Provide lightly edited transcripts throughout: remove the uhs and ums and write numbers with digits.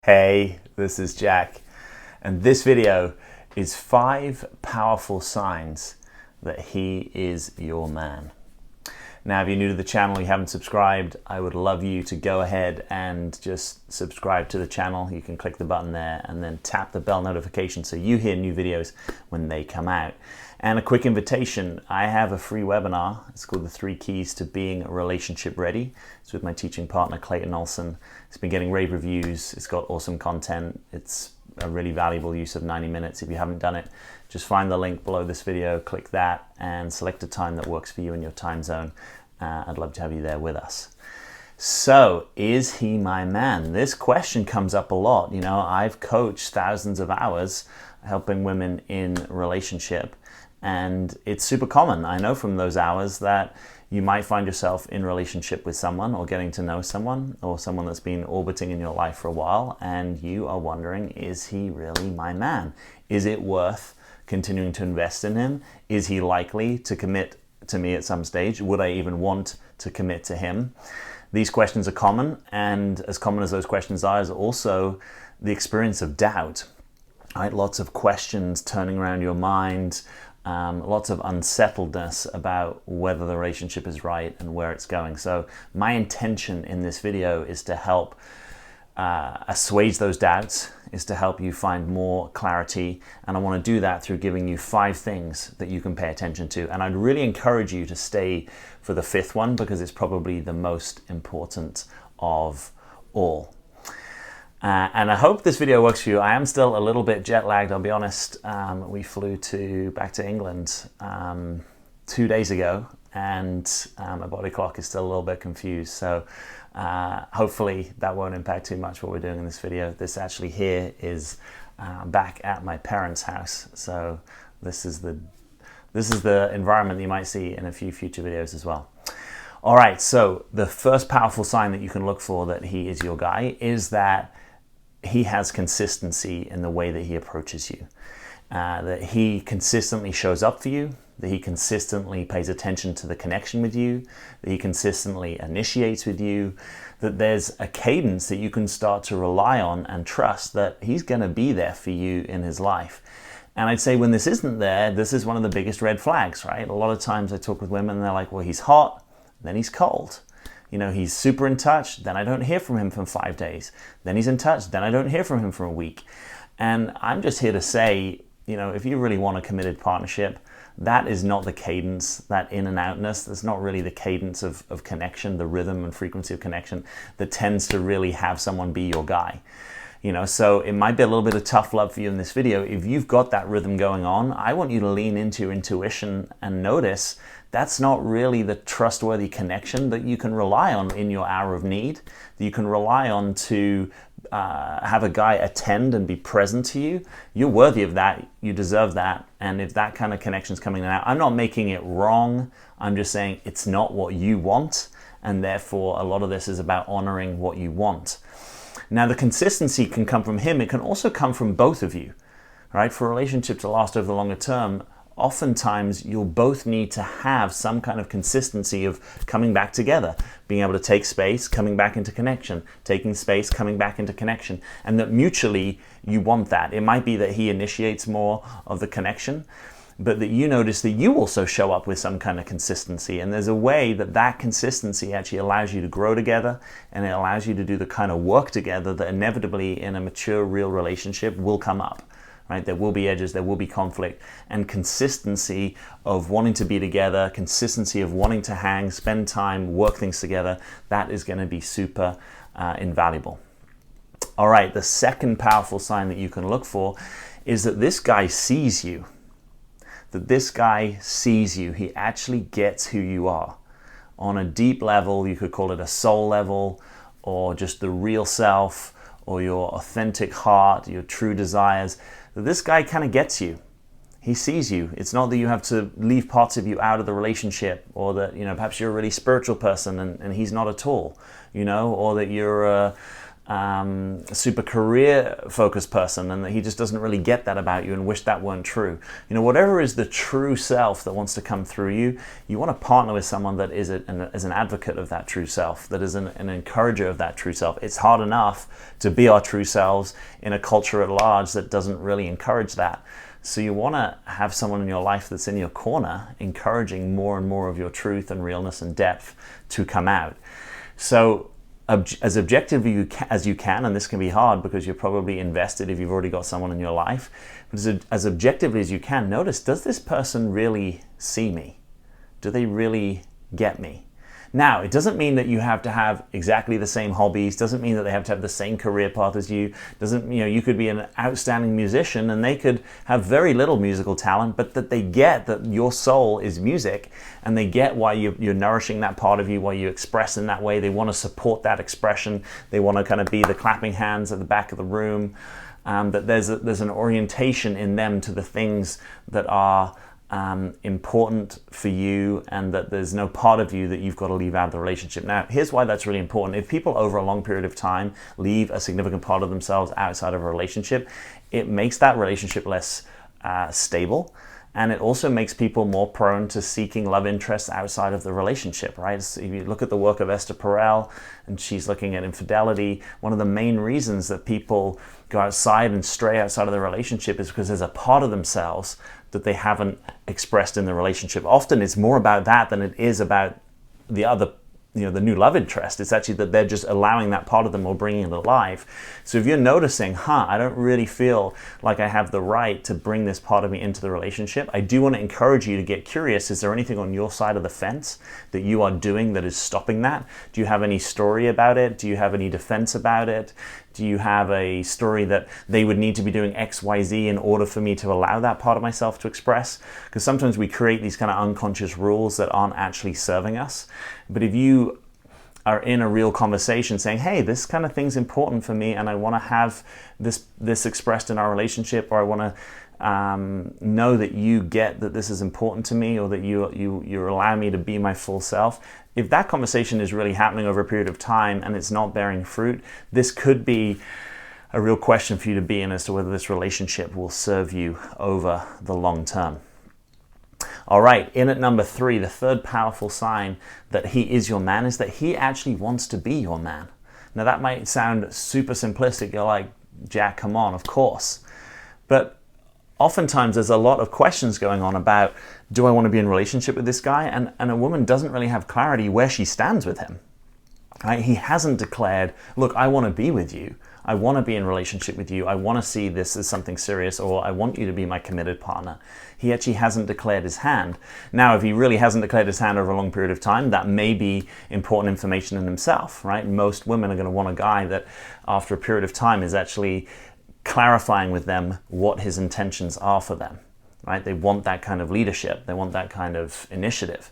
Hey, this is Jack, and this video is 5 powerful signs that he is your man. Now, if you're new to the channel, you haven't subscribed, I would love you to go ahead and just subscribe to the channel. You can click the button there and then tap the bell notification so you hear new videos when they come out. And a quick invitation, I have a free webinar. It's called The 3 Keys to Being Relationship Ready. It's with my teaching partner, Clayton Olson. It's been getting rave reviews. It's got awesome content. It's a really valuable use of 90 minutes. If you haven't done it, just find the link below this video, click that, and select a time that works for you in your time zone. I'd love to have you there with us. So, is he my man? This question comes up a lot. You know, I've coached thousands of hours helping women in relationship, and it's super common. I know from those hours that you might find yourself in relationship with someone or getting to know someone or someone that's been orbiting in your life for a while, and you are wondering, is he really my man? Is it worth continuing to invest in him? Is he likely to commit to me at some stage? Would I even want to commit to him? These questions are common, and as common as those questions are is also the experience of doubt. Right? Lots of questions turning around your mind, lots of unsettledness about whether the relationship is right and where it's going. So my intention in this video is to help assuage those doubts, is to help you find more clarity, and I want to do that through giving you 5 things that you can pay attention to. And I'd really encourage you to stay for the 5th one because it's probably the most important of all. And I hope this video works for you. I am still a little bit jet lagged, I'll be honest. We flew back to England 2 days ago, and my body clock is still a little bit confused. So hopefully that won't impact too much what we're doing in this video. This actually here is back at my parents' house. So this is the environment that you might see in a few future videos as well. All right, so the first powerful sign that you can look for that he is your guy is that he has consistency in the way that he approaches you, that he consistently shows up for you, that he consistently pays attention to the connection with you, that he consistently initiates with you, that there's a cadence that you can start to rely on and trust that he's going to be there for you in his life. And I'd say when this isn't there, this is one of the biggest red flags, right? A lot of times I talk with women and they're like, well, he's hot, then he's cold. You know, he's super in touch, then I don't hear from him for 5 days. Then he's in touch, then I don't hear from him for a week. And I'm just here to say, you know, if you really want a committed partnership, that is not the cadence, that in and outness. That's not really the cadence of connection, the rhythm and frequency of connection that tends to really have someone be your guy. You know, so it might be a little bit of tough love for you in this video. If you've got that rhythm going on, I want you to lean into your intuition and notice that's not really the trustworthy connection that you can rely on in your hour of need, that you can rely on to have a guy attend and be present to you. You're worthy of that. You deserve that. And if that kind of connection is coming out, I'm not making it wrong. I'm just saying it's not what you want. And therefore, a lot of this is about honoring what you want. Now, the consistency can come from him. It can also come from both of you, right? For a relationship to last over the longer term, oftentimes you'll both need to have some kind of consistency of coming back together, being able to take space, coming back into connection, taking space, coming back into connection, and that mutually you want that. It might be that he initiates more of the connection, but that you notice that you also show up with some kind of consistency. And there's a way that that consistency actually allows you to grow together, and it allows you to do the kind of work together that inevitably in a mature, real relationship will come up. Right? There will be edges, there will be conflict, and consistency of wanting to be together, consistency of wanting to hang, spend time, work things together, that is going to be super invaluable. All right, the second powerful sign that you can look for is that this guy sees you. That this guy sees you. He actually gets who you are. On a deep level, you could call it a soul level, or just the real self, or your authentic heart, your true desires. This guy kind of gets you. He sees you. It's not that you have to leave parts of you out of the relationship, or that, you know, perhaps you're a really spiritual person and he's not at all, you know, or that you're super career focused person, and that he just doesn't really get that about you and wish that weren't true. You know, whatever is the true self that wants to come through you, you want to partner with someone that is an advocate of that true self, that is an encourager of that true self. It's hard enough to be our true selves in a culture at large that doesn't really encourage that. So you want to have someone in your life that's in your corner, encouraging more and more of your truth and realness and depth to come out. So as objectively as you can, and this can be hard because you're probably invested if you've already got someone in your life, but as objectively as you can, notice, does this person really see me? Do they really get me? Now, it doesn't mean that you have to have exactly the same hobbies, doesn't mean that they have to have the same career path as you, doesn't, you know, you could be an outstanding musician and they could have very little musical talent, but that they get that your soul is music, and they get why you're nourishing that part of you, why you express in that way. They want to support that expression. They want to kind of be the clapping hands at the back of the room. That there's an orientation in them to the things that are important for you, and that there's no part of you that you've got to leave out of the relationship. Now, here's why that's really important. If people over a long period of time leave a significant part of themselves outside of a relationship, it makes that relationship less stable, and it also makes people more prone to seeking love interests outside of the relationship, right? So if you look at the work of Esther Perel, and she's looking at infidelity, one of the main reasons that people go outside and stray outside of the relationship is because there's a part of themselves that they haven't expressed in the relationship. Often it's more about that than it is about the other, you know, the new love interest. It's actually that they're just allowing that part of them or bringing it alive. So if you're noticing, I don't really feel like I have the right to bring this part of me into the relationship, I do want to encourage you to get curious. Is there anything on your side of the fence that you are doing that is stopping that? Do you have any story about it? Do you have any defense about it? Do you have a story that they would need to be doing X, Y, Z in order for me to allow that part of myself to express? Because sometimes we create these kind of unconscious rules that aren't actually serving us. But if you are in a real conversation saying, hey, this kind of thing's important for me and I want to have this expressed in our relationship, or I want to know that you get that this is important to me, or that you allow me to be my full self. If that conversation is really happening over a period of time and it's not bearing fruit, this could be a real question for you to be in as to whether this relationship will serve you over the long term. All right, in at number 3, the third powerful sign that he is your man is that he actually wants to be your man. Now that might sound super simplistic. You're like, Jack, come on, of course. But oftentimes there's a lot of questions going on about, do I want to be in a relationship with this guy? And a woman doesn't really have clarity where she stands with him. Right? He hasn't declared, look, I want to be with you. I want to be in a relationship with you. I want to see this as something serious, or I want you to be my committed partner. He actually hasn't declared his hand. Now, if he really hasn't declared his hand over a long period of time, that may be important information in himself, right? Most women are going to want a guy that after a period of time is actually clarifying with them what his intentions are for them, right? They want that kind of leadership. They want that kind of initiative.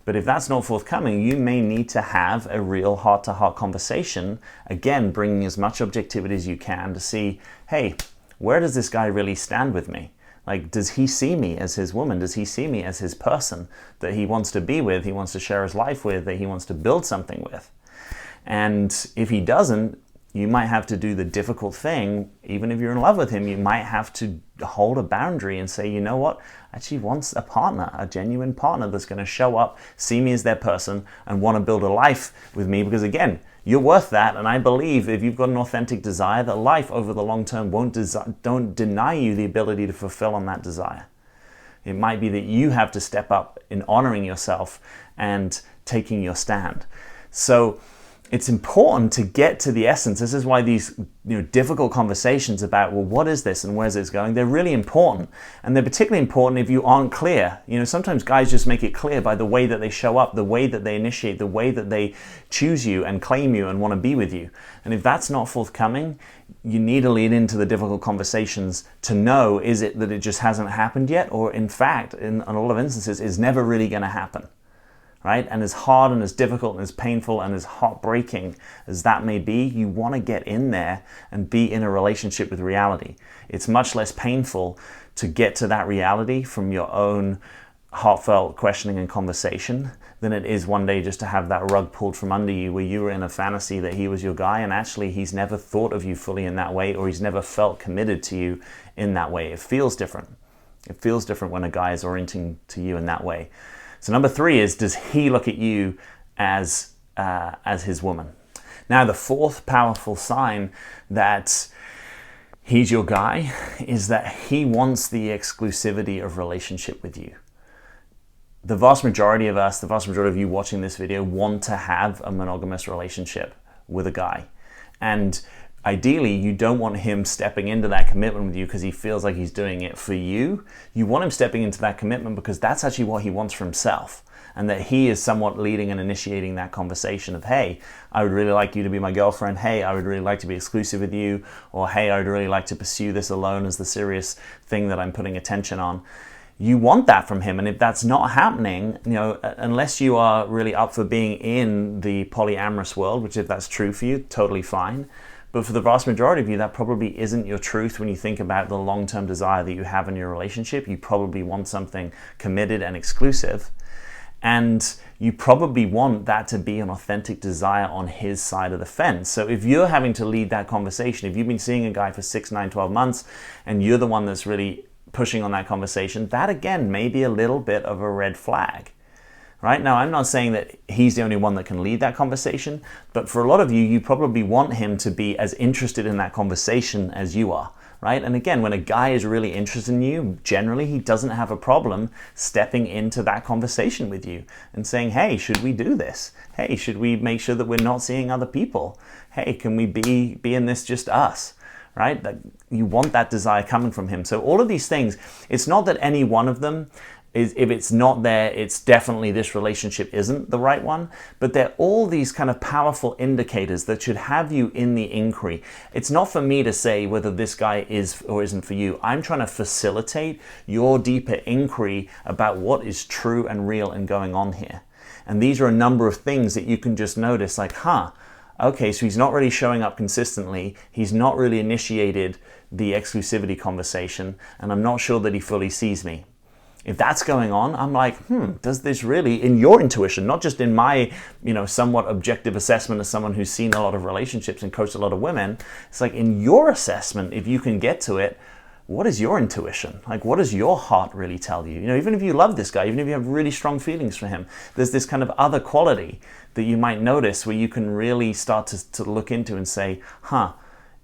But if that's not forthcoming, you may need to have a real heart-to-heart conversation, again, bringing as much objectivity as you can to see, hey, where does this guy really stand with me? Like, does he see me as his woman? Does he see me as his person that he wants to be with, he wants to share his life with, that he wants to build something with? And if he doesn't, you might have to do the difficult thing. Even if you're in love with him, you might have to hold a boundary and say, you know what, I actually want a partner, a genuine partner that's going to show up, see me as their person, and want to build a life with me. Because again, you're worth that. And I believe if you've got an authentic desire, that life over the long term don't deny you the ability to fulfill on that desire. It might be that you have to step up in honoring yourself and taking your stand. So it's important to get to the essence. This is why these difficult conversations about, well, what is this and where's this going? They're really important. And they're particularly important if you aren't clear. Sometimes guys just make it clear by the way that they show up, the way that they initiate, the way that they choose you and claim you and want to be with you. And if that's not forthcoming, you need to lead into the difficult conversations to know, is it that it just hasn't happened yet? Or in fact, in a lot of instances, is never really going to happen. Right? And as hard and as difficult and as painful and as heartbreaking as that may be, you want to get in there and be in a relationship with reality. It's much less painful to get to that reality from your own heartfelt questioning and conversation than it is one day just to have that rug pulled from under you where you were in a fantasy that he was your guy and actually he's never thought of you fully in that way, or he's never felt committed to you in that way. It feels different. It feels different when a guy is orienting to you in that way. So number 3 is, does he look at you as his woman? Now, the 4th powerful sign that he's your guy is that he wants the exclusivity of relationship with you. The vast majority of us, the vast majority of you watching this video, want to have a monogamous relationship with a guy. And ideally, you don't want him stepping into that commitment with you because he feels like he's doing it for you. You want him stepping into that commitment because that's actually what he wants for himself. And that he is somewhat leading and initiating that conversation of, hey, I would really like you to be my girlfriend. Hey, I would really like to be exclusive with you. Or, hey, I would really like to pursue this alone as the serious thing that I'm putting attention on. You want that from him. And if that's not happening, unless you are really up for being in the polyamorous world, which if that's true for you, totally fine. But for the vast majority of you, that probably isn't your truth when you think about the long-term desire that you have in your relationship. You probably want something committed and exclusive. And you probably want that to be an authentic desire on his side of the fence. So if you're having to lead that conversation, if you've been seeing a guy for 6, 9, 12 months, and you're the one that's really pushing on that conversation, that again may be a little bit of a red flag. Right? Now, I'm not saying that he's the only one that can lead that conversation, but for a lot of you, you probably want him to be as interested in that conversation as you are. Right? And again, when a guy is really interested in you, generally he doesn't have a problem stepping into that conversation with you and saying, hey, should we do this? Hey, should we make sure that we're not seeing other people? Hey, can we be in this just us? Right? That you want that desire coming from him. So all of these things, it's not that any one of them is, if it's not there, it's definitely this relationship isn't the right one, but they're all these kind of powerful indicators that should have you in the inquiry. It's not for me to say whether this guy is or isn't for you. I'm trying to facilitate your deeper inquiry about what is true and real and going on here. And these are a number of things that you can just notice, like, okay, so he's not really showing up consistently. He's not really initiated the exclusivity conversation, and I'm not sure that he fully sees me. If that's going on, I'm like, does this really, in your intuition, not just in my, somewhat objective assessment as someone who's seen a lot of relationships and coached a lot of women, it's like in your assessment, if you can get to it, what is your intuition? Like, what does your heart really tell you? Even if you love this guy, even if you have really strong feelings for him, there's this kind of other quality that you might notice where you can really start to look into and say,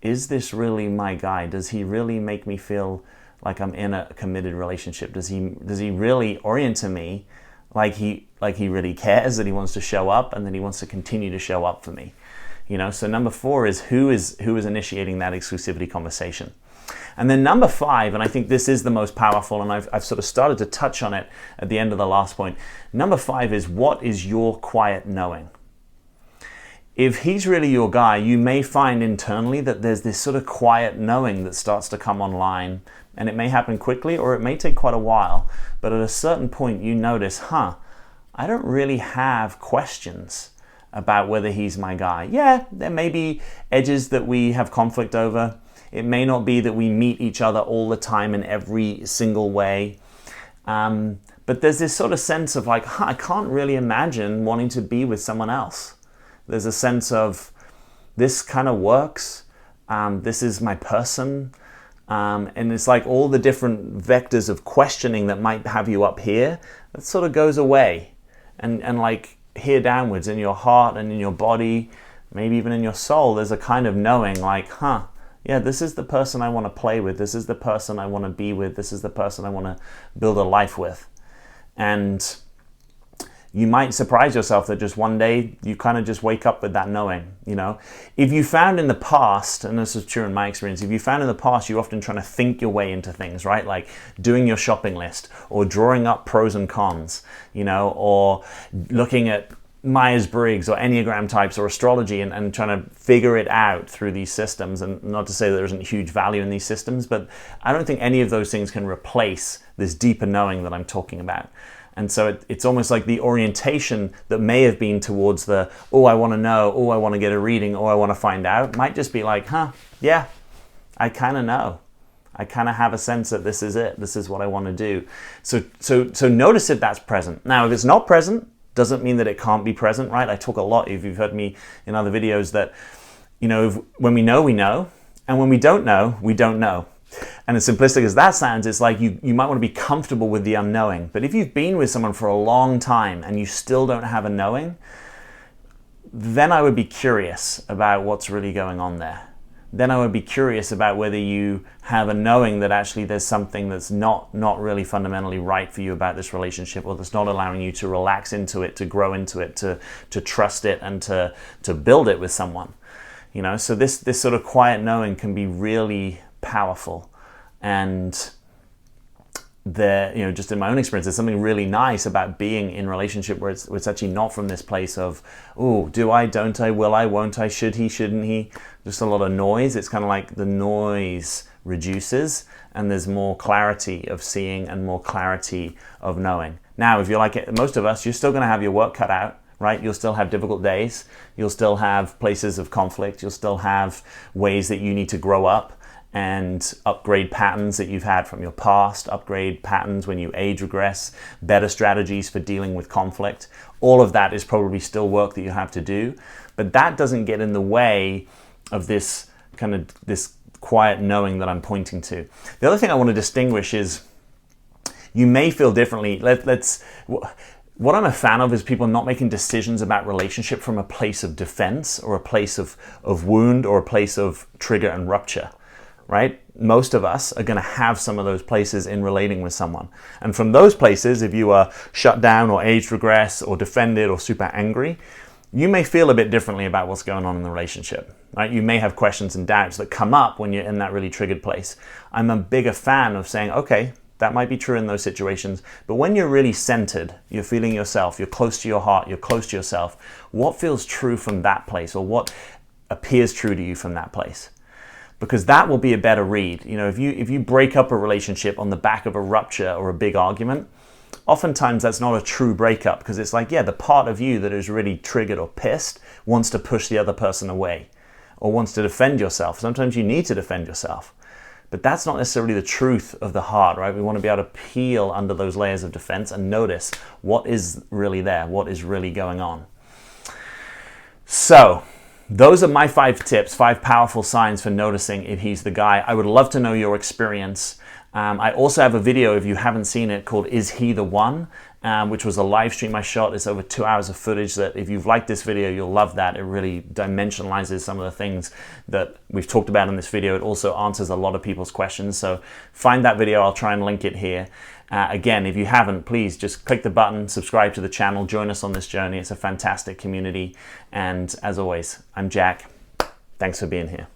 is this really my guy? Does he really make me feel like I'm in a committed relationship? Does he really orient to me like he really cares, that he wants to show up and that he wants to continue to show up for me? So number 4 is who is initiating that exclusivity conversation. And then number 5, and I think this is the most powerful, and I've sort of started to touch on it at the end of the last point. Number 5 is, what is your quiet knowing? If he's really your guy, you may find internally that there's this sort of quiet knowing that starts to come online, and it may happen quickly or it may take quite a while. But at a certain point you notice, I don't really have questions about whether he's my guy. Yeah, there may be edges that we have conflict over. It may not be that we meet each other all the time in every single way. But there's this sort of sense of like, I can't really imagine wanting to be with someone else. There's a sense of, this kind of works. This is my person. And it's like all the different vectors of questioning that might have you up here, that sort of goes away. And like here downwards in your heart and in your body, maybe even in your soul, there's a kind of knowing like, yeah, this is the person I want to play with. This is the person I want to be with. This is the person I want to build a life with. And you might surprise yourself that just one day you kind of just wake up with that knowing, If you found in the past, and this is true in my experience, if you found in the past you're often trying to think your way into things, right? Like doing your shopping list or drawing up pros and cons, or looking at Myers-Briggs or Enneagram types or astrology and trying to figure it out through these systems. And not to say that there isn't huge value in these systems, but I don't think any of those things can replace this deeper knowing that I'm talking about. And so it's almost like the orientation that may have been towards the, I want to know, I want to get a reading, I want to find out, might just be like, yeah, I kind of know. I kind of have a sense that this is it. This is what I want to do. So notice if that's present. Now, if it's not present, doesn't mean that it can't be present, right? I talk a lot, if you've heard me in other videos, that, you know, when we know, and when we don't know, we don't know. And as simplistic as that sounds, it's like you might want to be comfortable with the unknowing. But if you've been with someone for a long time and you still don't have a knowing, then I would be curious about what's really going on there. Then I would be curious about whether you have a knowing that actually there's something that's not really fundamentally right for you about this relationship, or that's not allowing you to relax into it, to grow into it, to trust it, and to build it with someone. You know, so this sort of quiet knowing can be really powerful. And just in my own experience, there's something really nice about being in a relationship where it's actually not from this place of, oh, do I, don't I, will I, won't I, should he, shouldn't he? Just a lot of noise. It's kind of like the noise reduces and there's more clarity of seeing and more clarity of knowing. Now, if you're like most of us, you're still going to have your work cut out, right? You'll still have difficult days. You'll still have places of conflict. You'll still have ways that you need to grow up and upgrade patterns that you've had from your past, upgrade patterns when you age regress, better strategies for dealing with conflict. All of that is probably still work that you have to do, but that doesn't get in the way of this quiet knowing that I'm pointing to. The other thing I want to distinguish is you may feel differently. What I'm a fan of is people not making decisions about relationship from a place of defense or a place of wound or a place of trigger and rupture. Right? Most of us are going to have some of those places in relating with someone. And from those places, if you are shut down or age regress or defended or super angry, you may feel a bit differently about what's going on in the relationship. Right? You may have questions and doubts that come up when you're in that really triggered place. I'm a bigger fan of saying, okay, that might be true in those situations, but when you're really centered, you're feeling yourself, you're close to your heart, you're close to yourself, what feels true from that place, or what appears true to you from that place? Because that will be a better read. You know, if you break up a relationship on the back of a rupture or a big argument, oftentimes that's not a true breakup, because it's like, yeah, the part of you that is really triggered or pissed wants to push the other person away or wants to defend yourself. Sometimes you need to defend yourself, but that's not necessarily the truth of the heart, right? We want to be able to peel under those layers of defense and notice what is really there, what is really going on. So, those are my 5 tips, 5 powerful signs for noticing if he's the guy. I would love to know your experience. I also have a video, if you haven't seen it, called Is He the One? Which was a live stream I shot. It's over 2 hours of footage that if you've liked this video, you'll love that. It really dimensionalizes some of the things that we've talked about in this video. It also answers a lot of people's questions. So find that video. I'll try and link it here. Again, if you haven't, please just click the button, subscribe to the channel, join us on this journey. It's a fantastic community. And as always, I'm Jack. Thanks for being here.